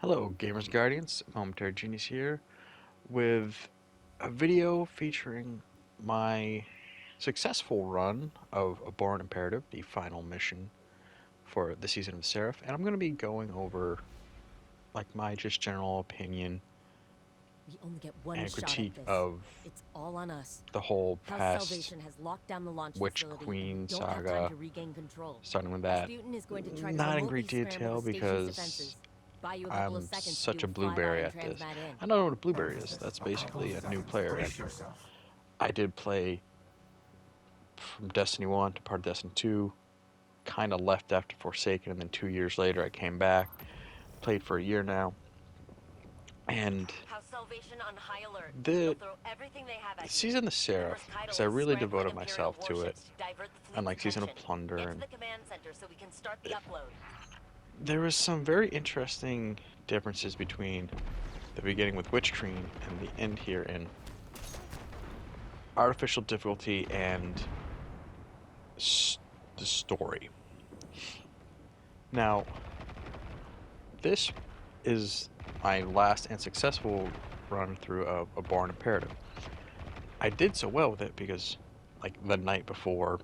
Hello, Gamers Guardians. Momentary Genius here with a video featuring my successful run of Abhorrent Imperative, the final mission for the season of Seraph, and I'm going to be going over my just general opinion We only get one and shot critique at this. of It's all on us. the whole House past Salvation has locked down the launch Witch facility, and Queen we don't have time saga, to regain control. starting with that. Rasputin is going to try to Not in remotely great scramble detail the station's because defenses. Buy you a couple of I'm seconds to such do a a blueberry flyby and at this. transmat in. I don't know what a blueberry is. That's basically a new player. And I did play from Destiny 1 to part of Destiny 2, kind of left after Forsaken, and then 2 years later I came back, played for a year now, and House Salvation on high alert. the They'll throw everything they have at you. Season of Seraph, because I really devoted myself to it, unlike Season of Attention. Plunder, Get to and the command center so we can start the upload. there was some very interesting differences between the beginning with Witch Queen and the end here in artificial difficulty and the story. Now, this is my last and successful run through a Abhorrent Imperative. I did so well with it because, like, the night before,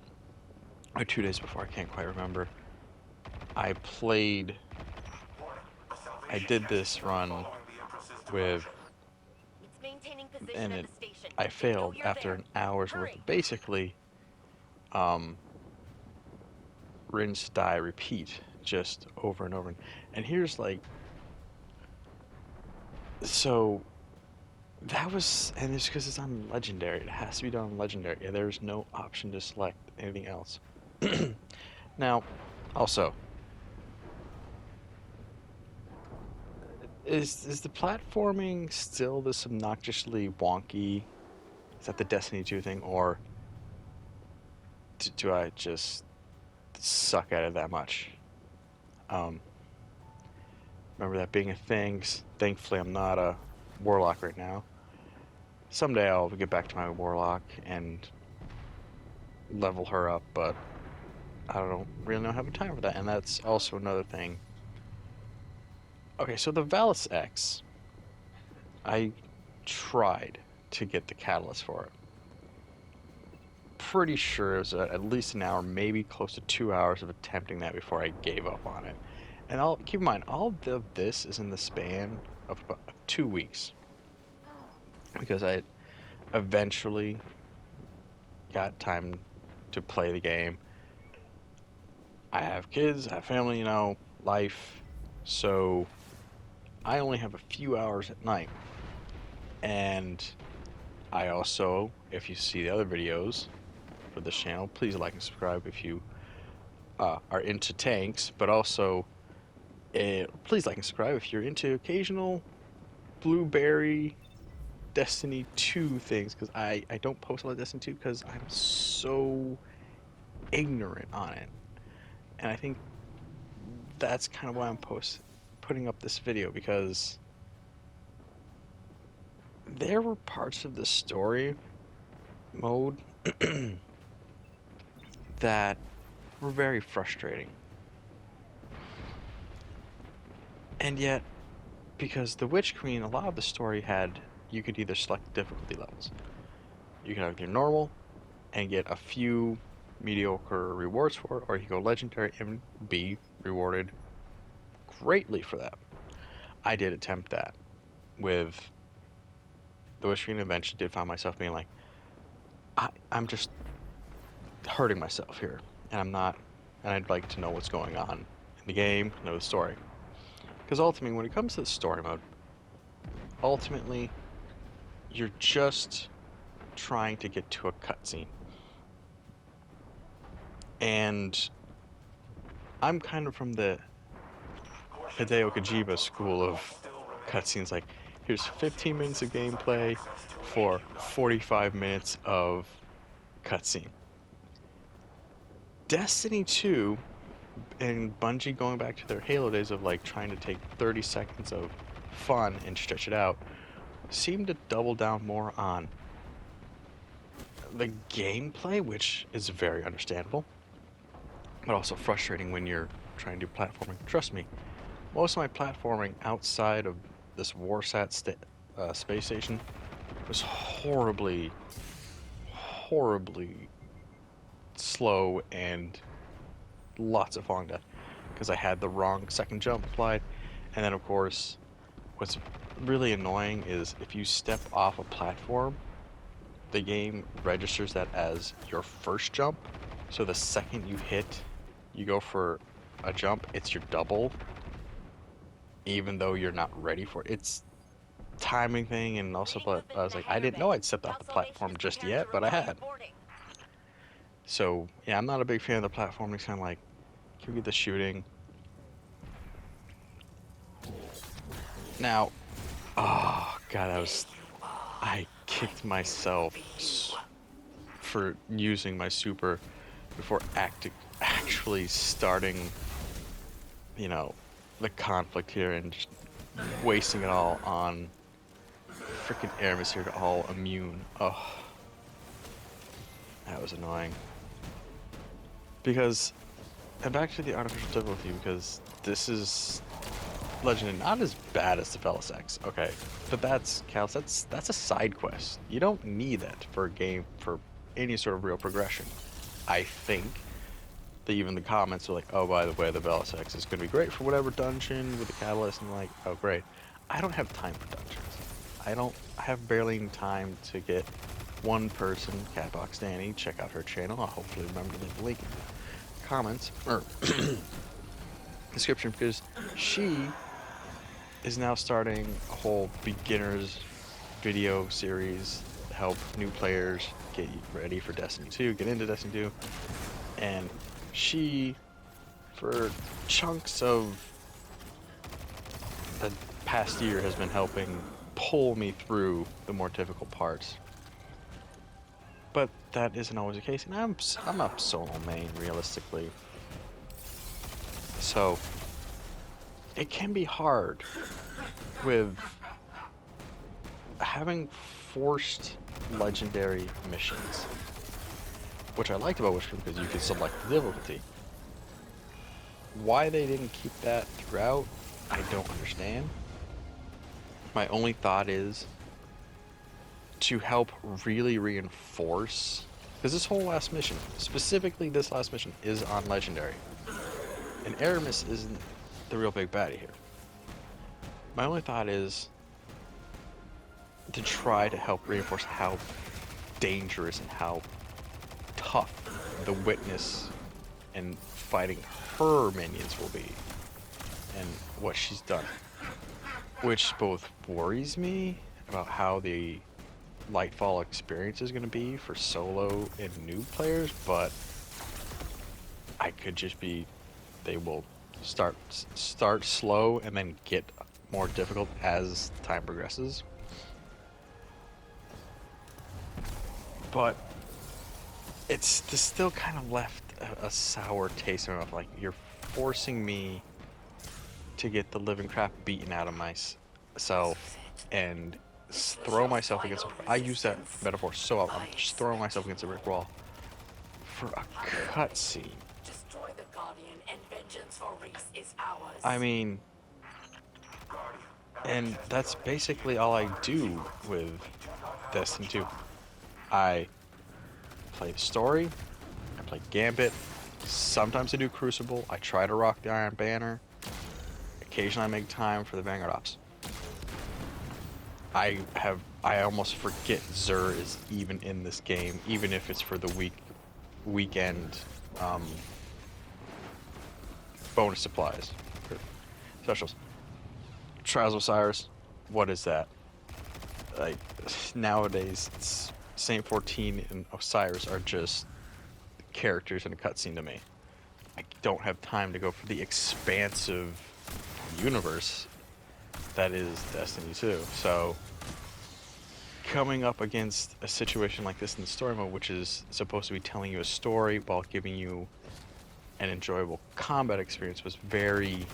or 2 days before, I can't quite remember, I did this run with, It's maintaining position and at the station. I They know failed you're after there. an hour's worth Hurry. of basically rinse, die, repeat, just over and over. And here's so that was, and it's because it's on Legendary. It has to be done on Legendary. There's no option to select anything else. Now, also, is the platforming still this obnoxiously wonky? Is that the Destiny 2 thing, or do I just suck at it that much? Remember that being a thing. Thankfully, I'm not a warlock right now. Someday I'll get back to my warlock and level her up, but I don't really know having time for that, and that's also another thing. Okay, so the Valus X, I tried to get the catalyst for it. Pretty sure it was at least an hour, maybe close to 2 hours of attempting that before I gave up on it. And keep in mind, all of this is in the span of about 2 weeks, because I eventually got time to play the game. I have kids, I have family, life, so I only have a few hours at night. And I also, if you see the other videos for this channel, please like and subscribe if you are into tanks, but also please like and subscribe if you're into occasional blueberry Destiny 2 things, because I don't post a lot of Destiny 2 because I'm so ignorant on it. And I think that's kind of why I'm putting up this video, because there were parts of the story mode that were very frustrating. And yet, because the Witch Queen, a lot of the story you could either select difficulty levels. You can have your normal and get a few mediocre rewards for it, or you go legendary and be rewarded greatly for that. I did attempt that with the Witch Queen. Eventually did find myself being like, I'm just hurting myself here, and I'm not, and I'd like to know what's going on in the game, know the story. Because ultimately, when it comes to the story mode, ultimately, you're just trying to get to a cutscene. And I'm kind of from the Hideo Kojima school of cutscenes. Like, here's 15 minutes of gameplay for 45 minutes of cutscene. Destiny 2 and Bungie going back to their Halo days of trying to take 30 seconds of fun and stretch it out seem to double down more on the gameplay, which is very understandable, but also frustrating when you're trying to do platforming. Trust me, most of my platforming outside of this space station was horribly slow and lots of falling death because I had the wrong second jump applied. And then, of course, what's really annoying is if you step off a platform, the game registers that as your first jump. So the second you go for a jump, it's your double, even though you're not ready for it. It's timing thing, and also, but I was like, I didn't know I'd stepped off the platform just yet, but I had. So yeah, I'm not a big fan of the platform. It's kind of like, can we get the shooting? Now, oh god, I kicked myself for using my super before actually starting, you know, the conflict here and just wasting it all on freaking Aramis here to all immune. Oh, that was annoying. Because, and back to the artificial difficulty, because this is Legend and not as bad as the Fellas X, okay? But that's a side quest. You don't need that for a game for any sort of real progression. I think that even the comments are like, oh, by the way, the Fellas X is going to be great for whatever dungeon with the catalyst, and like, oh, great. I don't have time for dungeons. I have barely any time to get one person, CatBoxDani, check out her channel. I'll hopefully remember to leave the link in the comments, or description, because she is now starting a whole beginners video series to help new players get ready for Destiny 2, get into Destiny 2, and she, for chunks of the past year, has been helping pull me through the more difficult parts. But that isn't always the case, and I'm a solo main, realistically. So it can be hard with having forced legendary missions, which I liked about Witchcraft because you could select the difficulty. Why they didn't keep that throughout, I don't understand. My only thought is to help really reinforce, because this whole last mission, specifically this last mission, is on Legendary. And Aramis isn't the real big baddie here. My only thought is to try to help reinforce how dangerous and how tough the Witness and fighting her minions will be, and what she's done. Which both worries me about how the Lightfall experience is going to be for solo and new players, but I could just be, they will start slow and then get more difficult as time progresses. But it's still kind of left a sour taste in my mouth. Like, you're forcing me to get the living crap beaten out of myself and throw myself against I use that metaphor so often. I'm just throwing myself against a brick wall for a cutscene. Destroy the Guardian and vengeance for Reese is ours. I mean, and that's basically all I do with Destiny 2. I play the story, I play Gambit, sometimes I do Crucible, I try to rock the Iron Banner, occasionally I make time for the Vanguard Ops. I almost forget Xur is even in this game, even if it's for the weekend bonus supplies, or specials. Trials of Osiris, what is that? Like, nowadays, Saint 14 and Osiris are just characters in a cutscene to me. I don't have time to go for the expansive universe that is Destiny 2. So, coming up against a situation like this in the story mode, which is supposed to be telling you a story while giving you an enjoyable combat experience, was very...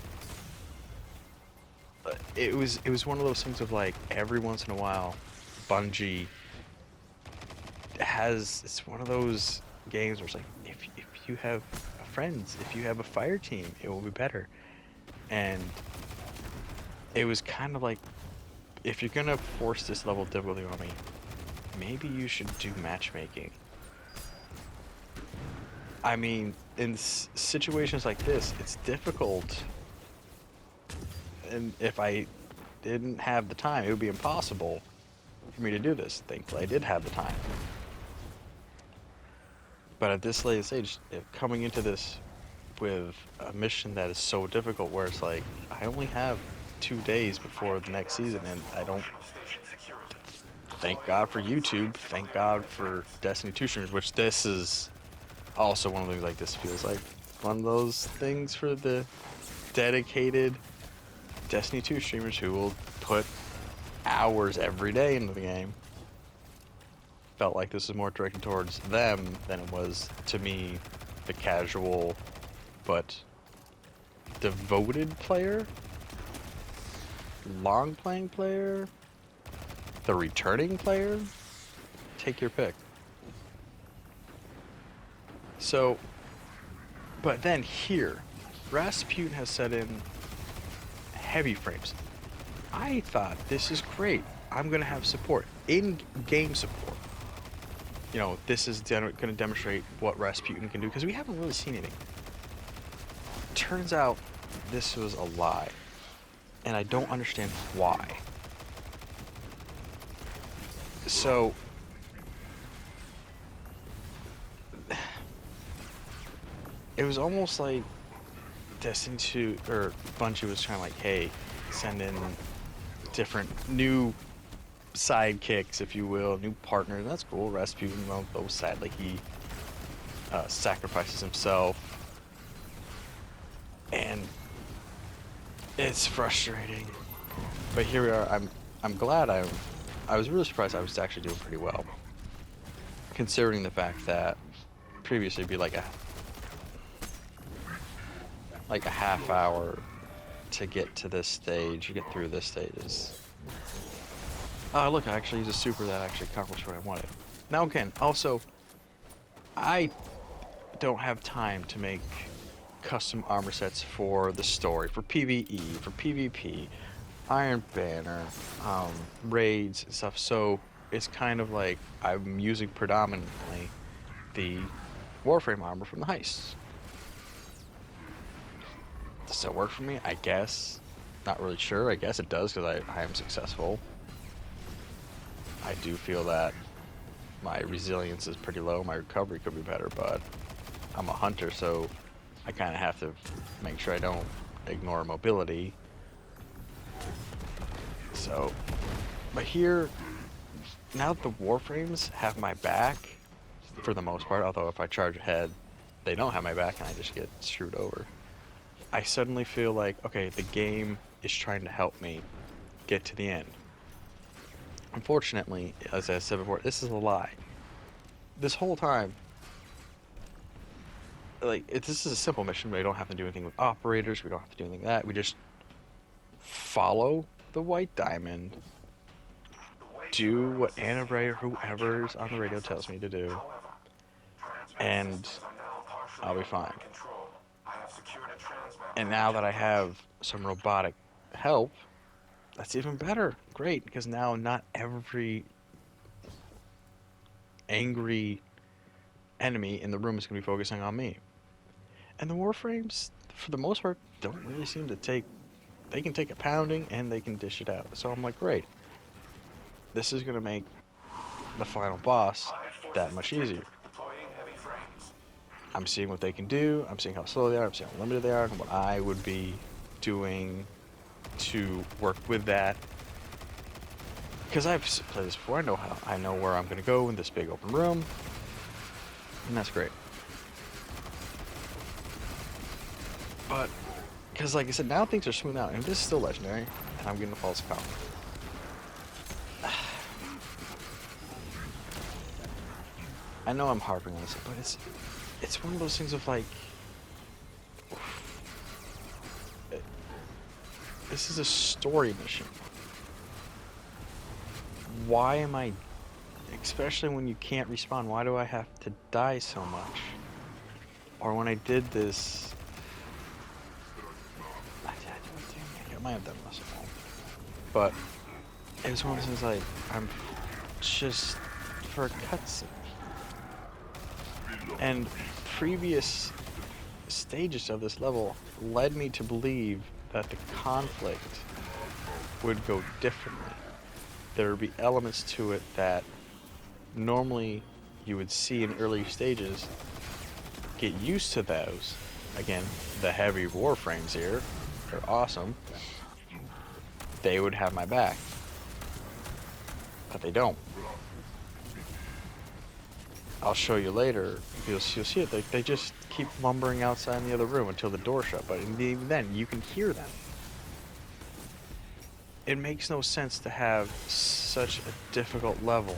It was one of those things of like, every once in a while, Bungie it's one of those games where it's like, if you have friends, if you have a fire team, it will be better. And it was kind of like, if you're gonna force this level of difficulty on me, maybe you should do matchmaking. I mean, in situations like this, it's difficult, and if I didn't have the time, it would be impossible for me to do this. Thankfully, I did have the time. But at this late stage, coming into this with a mission that is so difficult, where it's like, I only have 2 days before the next season, and I don't. Thank God for YouTube. Thank God for Destiny 2 streamers, which this is also one of the things. Like, this feels like one of those things for the dedicated Destiny 2 streamers who will put hours every day into the game. Felt like this was more directed towards them than it was to me, the casual but devoted player, long playing player, the returning player. Take your pick. So, but then here, Rasputin has set in heavy frames. I thought, this is great. I'm gonna have support, in-game support. You know, this is going to demonstrate what Rasputin can do, because we haven't really seen anything. Turns out this was a lie, and I don't understand why. So, it was almost like Destiny 2, or Bungie was trying to like, hey, send in different new sidekicks, if you will, new partners. And that's cool. Rasputin, though sadly he sacrifices himself, and it's frustrating. But here we are. I'm glad I was really surprised I was actually doing pretty well, considering the fact that previously it'd be like a half hour to get to this stage, get through this stage. Oh, look, I actually used a super that actually accomplished what I wanted. Now again, also, I don't have time to make custom armor sets for the story, for PvE, for PvP, Iron Banner, raids and stuff, so it's kind of like I'm using predominantly the Warframe armor from the heists. Does that work for me? I guess. Not really sure. I guess it does, because I am successful. I do feel that my resilience is pretty low. My recovery could be better, but I'm a hunter, so I kind of have to make sure I don't ignore mobility. So, but here, now that the Warframes have my back, for the most part, although if I charge ahead, they don't have my back and I just get screwed over. I suddenly feel like, okay, the game is trying to help me get to the end. Unfortunately, as I said before, this is a lie. This whole time, like, this is a simple mission. We don't have to do anything with operators. We don't have to do anything like that. We just follow the white diamond, do what Anna Ray or whoever's on the radio tells me to do, and I'll be fine. And now that I have some robotic help, that's even better. Great, because now not every angry enemy in the room is going to be focusing on me. And the Warframes, for the most part, don't really seem to take... They can take a pounding and they can dish it out. So I'm like, great. This is going to make the final boss that much easier. I'm seeing what they can do. I'm seeing how slow they are. I'm seeing how limited they are, and what I would be doing to work with that. Because I've played this before. I know where I'm going to go in this big open room, and that's great. But because, like I said, now things are smooth out, and this is still legendary, and I'm getting a false count. I know I'm harping on this, but it's one of those things of like, this is a story mission. Why am I, especially when you can't respawn, why do I have to die so much? Or when I did this, I might have done this. But it was one of those things like, I'm just for a cutscene. And previous stages of this level led me to believe that the conflict would go differently. There would be elements to it that normally you would see in early stages. Get used to those. Again, the heavy warframes here are awesome. They would have my back. But they don't. I'll show you later. You'll see it. They just keep lumbering outside in the other room until the door shut. But even then, you can hear them. It makes no sense to have such a difficult level.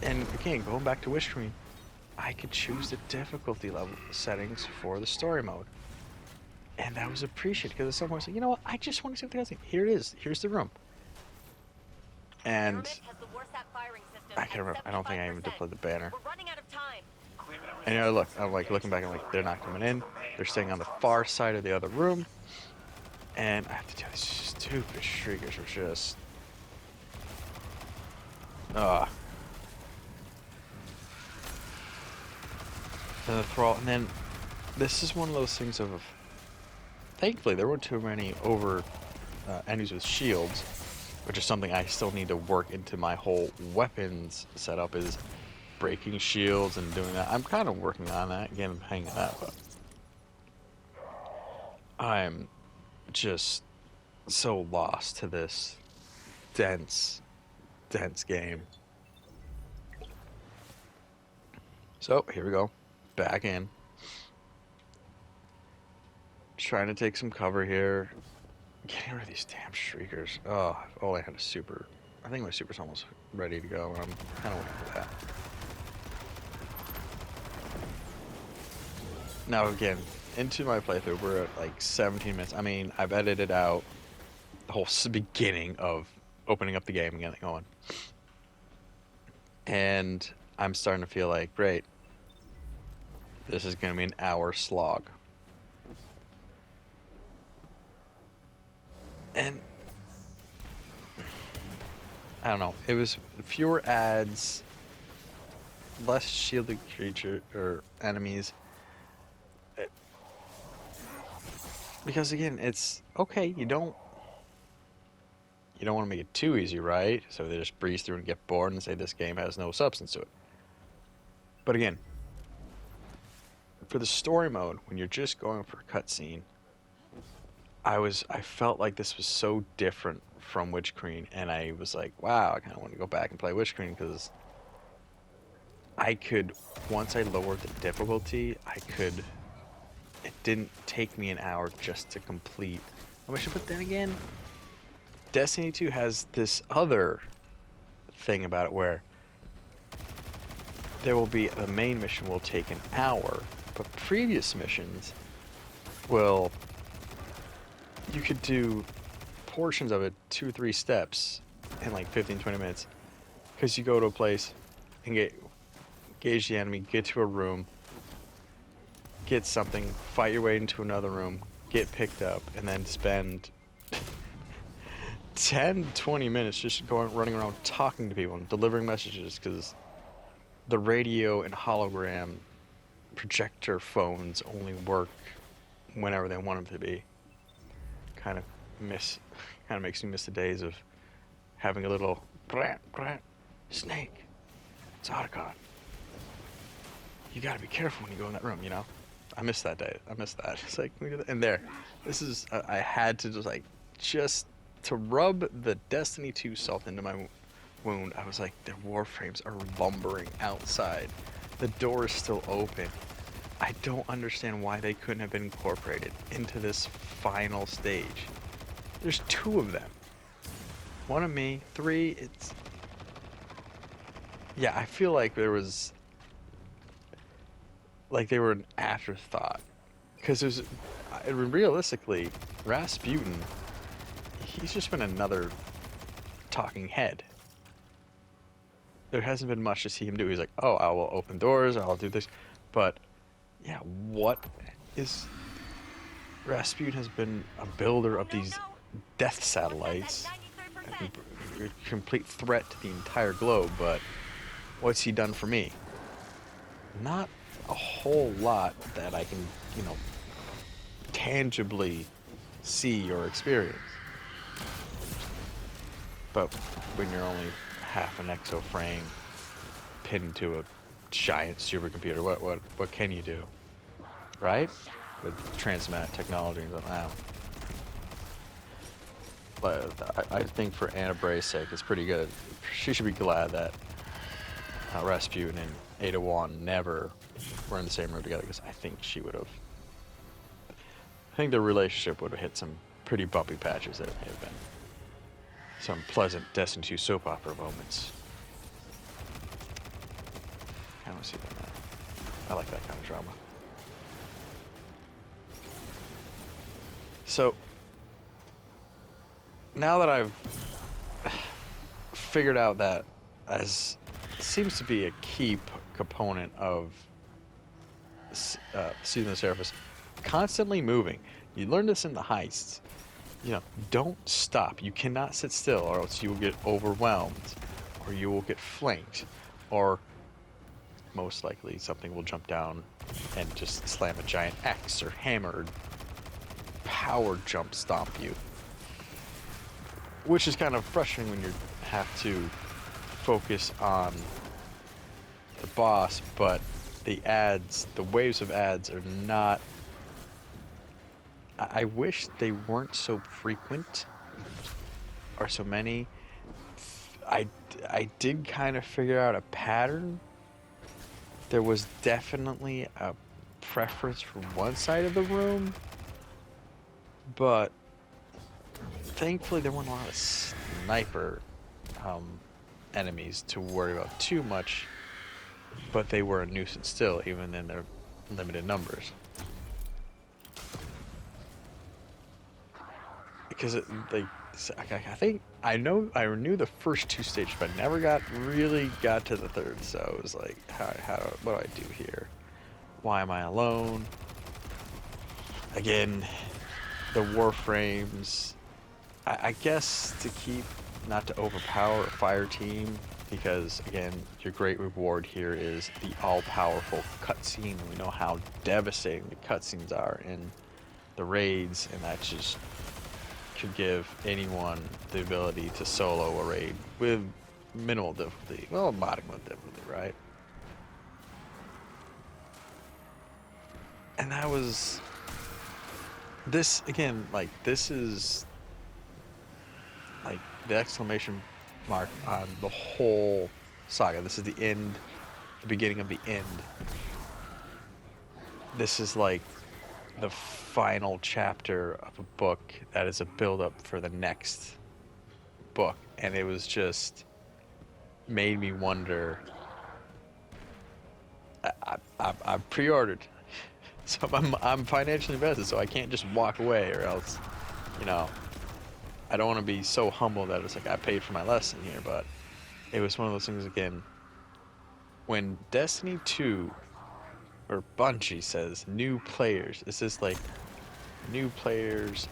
And again, going back to Witch Queen, I could choose the difficulty level settings for the story mode. And that was appreciated because at some point I said, you know what, I just want to see what the hell's in here. It is. Here's the room. And Pyramid has the Warsat firing system I can't remember. I don't think I even 75%. deployed the banner. We're running out of time. And you know, look, I'm like looking back, I'm like, they're not coming in. They're staying on the far side of the other room. And I have to do these stupid shriekers are just the thrall. And then this is one of those things of, thankfully there weren't too many enemies with shields, which is something I still need to work into my whole weapons setup, is breaking shields and doing that. I'm kind of working on that, again, hanging that, but I'm just so lost to this dense game. So here we go, back in, trying to take some cover here, getting rid of these damn shriekers. Oh, if only I had a super. I think my super's almost ready to go, and I'm kind of waiting for that. Now again, into my playthrough, we're at like 17 minutes. I mean, I've edited out the whole beginning of opening up the game and getting it going. And I'm starting to feel like, great, this is going to be an hour slog. And I don't know, it was fewer ads, less shielded creature or enemies. Because again, it's okay, you don't want to make it too easy, right? So they just breeze through and get bored and say this game has no substance to it. But again, for the story mode, when you're just going for a cutscene, I felt like this was so different from Witch Queen, and I was like, wow, I kind of want to go back and play Witch Queen, because I could, once I lowered the difficulty, it didn't take me an hour just to complete a mission. But then again, Destiny 2 has this other thing about it where there will be, the main mission will take an hour, but previous missions will, you could do portions of it 2-3 steps in like 15-20 minutes, because you go to a place and gauge the enemy, get to a room, get something, fight your way into another room, get picked up, and then spend 10-20 minutes just running around talking to people and delivering messages, because the radio and hologram projector phones only work whenever they want them to be. Kind of makes me miss the days of having a little snake. It's Otacon. You gotta be careful when you go in that room, you know? I miss that day. I miss that. It's like, can we do that? And there, this is, I had to just to rub the Destiny 2 salt into my wound. I was like, the warframes are lumbering outside. The door is still open. I don't understand why they couldn't have been incorporated into this final stage. There's 2 of them. 1 of me, 3, it's... Yeah, I feel like there was... like they were an afterthought. Because there's... realistically, Rasputin, he's just been another talking head. There hasn't been much to see him do. He's like, oh, I will open doors, I'll do this. But... yeah, what is Rasputin has been a builder of No, these no. death What's satellites, that at 93%? a complete threat to the entire globe, but what's he done for me? Not a whole lot that I can, you know, tangibly see or experience. But when you're only half an exoframe pinned to a giant supercomputer, what can you do? Right? With transmat technology and now. But I think for Anna Bray's sake, it's pretty good. She should be glad that Rasputin and Ada Wong never were in the same room together, because I think she would have. I think their relationship would have hit some pretty bumpy patches. There may have been some pleasant Destiny 2 soap opera moments. I don't see that. I like that kind of drama. So now that I've figured out that as seems to be a key component of Season of the Surface, constantly moving. You learn this in the heists. You know, don't stop. You cannot sit still, or else you will get overwhelmed, or you will get flanked, or most likely something will jump down and just slam a giant axe or hammer or power jump stomp you. Which is kind of frustrating when you have to focus on the boss, but the ads, the waves of ads are not... I wish they weren't so frequent or so many. I did kind of figure out a pattern. There was definitely a preference for one side of the room, but thankfully there weren't a lot of sniper enemies to worry about too much, but they were a nuisance still, even in their limited numbers. Because I think I knew the first two stages, but never really got to the third. So it was like, what do I do here? Why am I alone? Again, the warframes. I guess to keep, not to overpower a fire team, because again, your great reward here is the all-powerful cutscene. We know how devastating the cutscenes are in the raids, and that just could give anyone the ability to solo a raid with minimal difficulty. Well, modicum of difficulty, right? And that was... This, again, like, this is... like, the exclamation mark on the whole saga. This is the end, the beginning of the end. This is like the final chapter of a book that is a build-up for the next book, and it was just made me wonder. I pre-ordered, so I'm financially invested, so I can't just walk away, or else, you know, I don't want to be so humble that it's like I paid for my lesson here. But it was one of those things, again, when Destiny 2 or Bungie says new players, it's just like new players,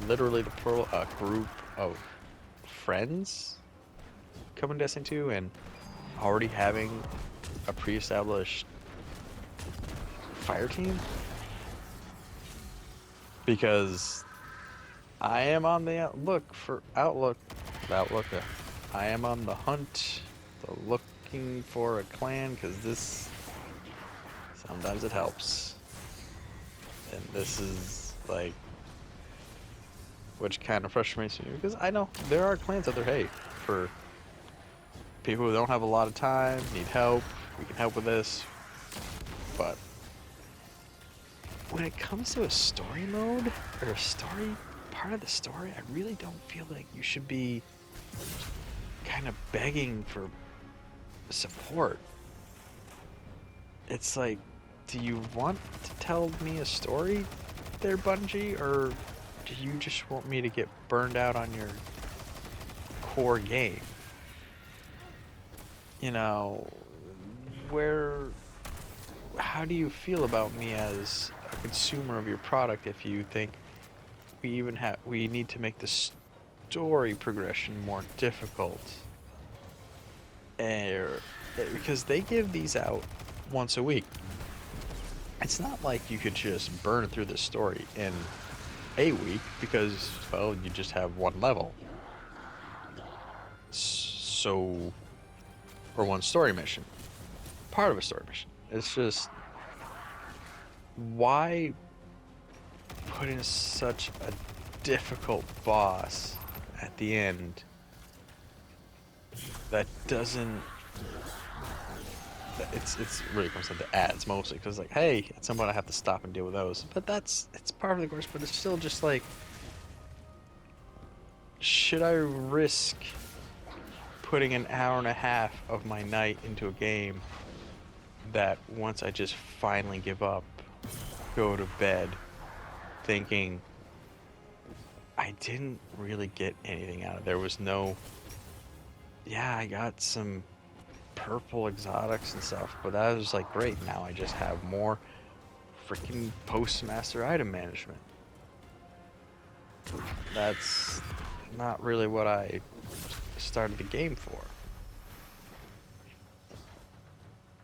literally the plural, a group of friends coming to Destiny 2 and already having a pre-established fire team. Because I am on the outlook for I am on the hunt, looking for a clan, because this sometimes it helps. And this is like, which kind of frustrates me, because I know there are clans out there, hey, for people who don't have a lot of time, need help, we can help with this. But when it comes to a story mode, or a story, part of the story, I really don't feel like you should be kind of begging for support. It's like, do you want to tell me a story there, Bungie, or do you just want me to get burned out on your core game? You know, how do you feel about me as consumer of your product if you think we need to make the story progression more difficult. Because they give these out once a week. It's not like you could just burn through the story in a week because, well, you just have one level. So, or one story mission. Part of a story mission. It's just, why put in such a difficult boss at the end that doesn't... It's really comes down to ads mostly, because like, hey, at some point I have to stop and deal with those. But it's part of the course, but it's still just like, should I risk putting an hour and a half of my night into a game that once I just finally give up, go to bed thinking I didn't really get anything out of it. There was no, yeah, I got some purple exotics and stuff, but that was like, great, now I just have more freaking postmaster item management. That's not really what I started the game for.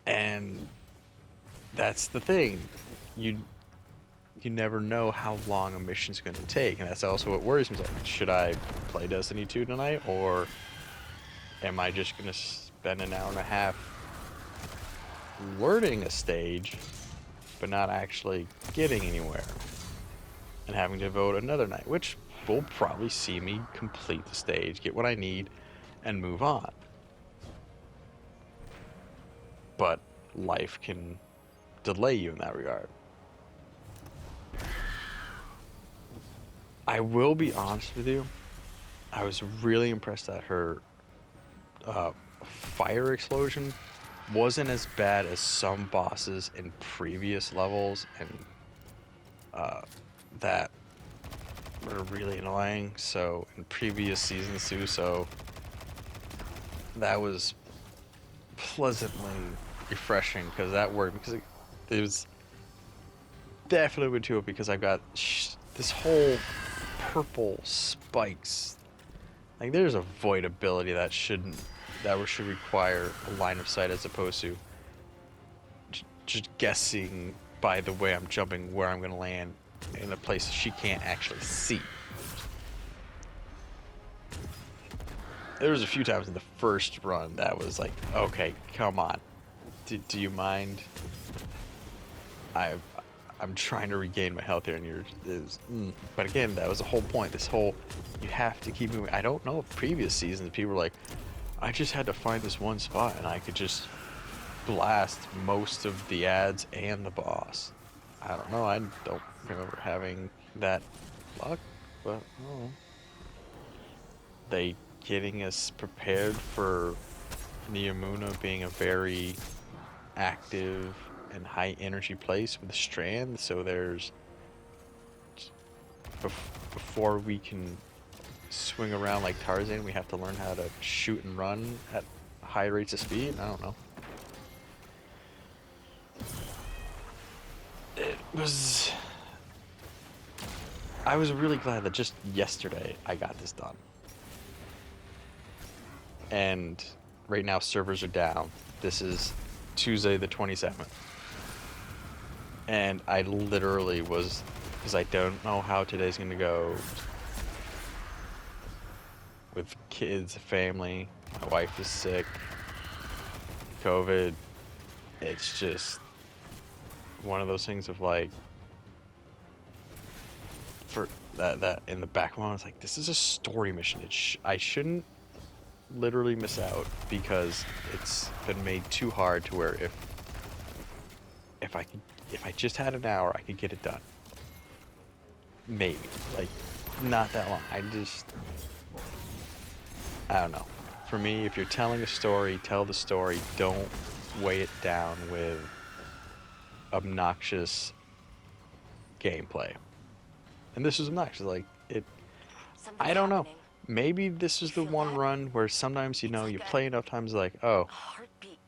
And that's the thing, you never know how long a mission's going to take, and that's also what worries me. Like, should I play Destiny 2 tonight, or am I just going to spend an hour and a half learning a stage but not actually getting anywhere and having to devote another night, which will probably see me complete the stage, get what I need, and move on. But life can delay you in that regard. I will be honest with you, I was really impressed that her fire explosion wasn't as bad as some bosses in previous levels, and that were really annoying. So in previous seasons too, so that was pleasantly refreshing, because that worked, because it was definitely went to it, because I've got this whole purple spikes. Like, there's a void ability that should require a line of sight, as opposed to just guessing by the way I'm jumping where I'm going to land in a place she can't actually see. There was a few times in the first run that was like, okay, come on, do you mind? I'm trying to regain my health here, and but again, that was the whole point. This whole, you have to keep moving. I don't know if previous seasons people were like, I just had to find this one spot and I could just blast most of the ads and the boss. I don't know. I don't remember having that luck, but oh. They getting us prepared for Neomuna being a very active and high energy place with Strand, so there's, before we can swing around like Tarzan, we have to learn how to shoot and run at high rates of speed. I don't know. I was really glad that just yesterday I got this done. And right now servers are down. This is Tuesday the 27th. And I literally was, because I don't know how today's going to go with kids, family. My wife is sick, COVID. It's just one of those things of like, for that in the back of my mind, it's like, this is a story mission. I shouldn't literally miss out, because it's been made too hard to where if I just had an hour, I could get it done. Maybe, like, not that long. I don't know. For me, if you're telling a story, tell the story. Don't weigh it down with obnoxious gameplay. And this was obnoxious. Like, I don't know. Maybe this is the one run where sometimes, you play enough times, like, oh, Heartbeat.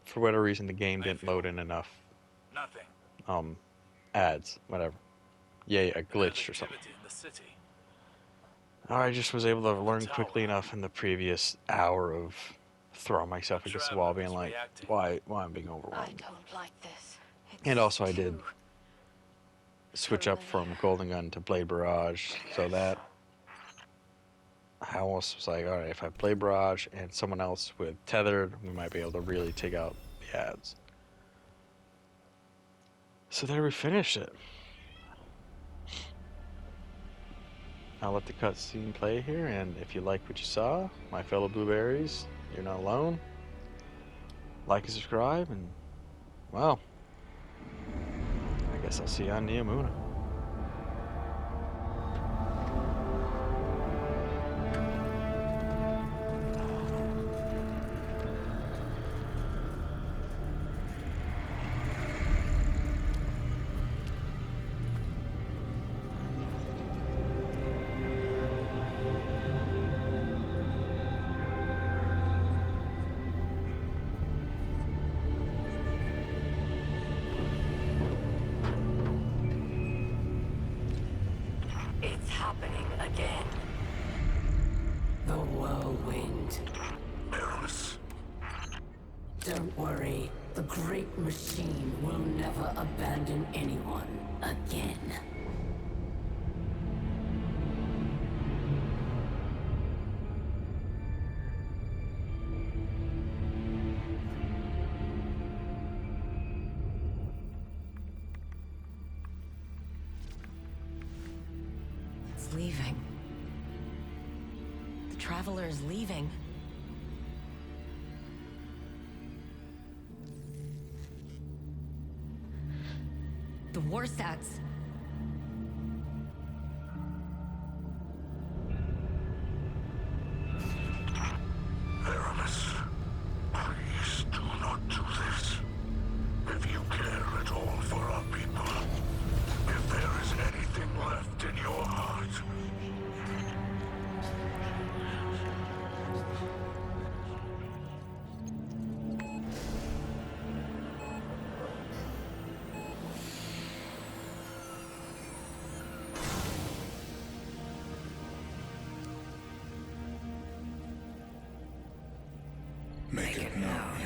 for whatever reason the game didn't load in enough Nothing. ads, whatever. Yeah, a glitch or something. Activity in the city. I just was able to learn quickly enough in the previous hour of throwing myself against the wall, being like, why I'm being I overwhelmed. don't like this. And It's also I did too switch up from familiar. Golden Gun to Blade Barrage, so that I almost was like, alright, if I play Barrage and someone else with Tethered, we might be able to really take out the ads. So there we finished it. I'll let the cutscene play here, and if you like what you saw, my fellow blueberries, you're not alone. Like and subscribe, and well, I guess I'll see you on Neomuna. It's happening again. The whirlwind. Eros. Don't worry. The great machine will never abandon anyone again. It's leaving. The Traveler is leaving. The Warsats. Aramis, please do not do this. If you care at all for our people, if there is anything left in your heart, make it known.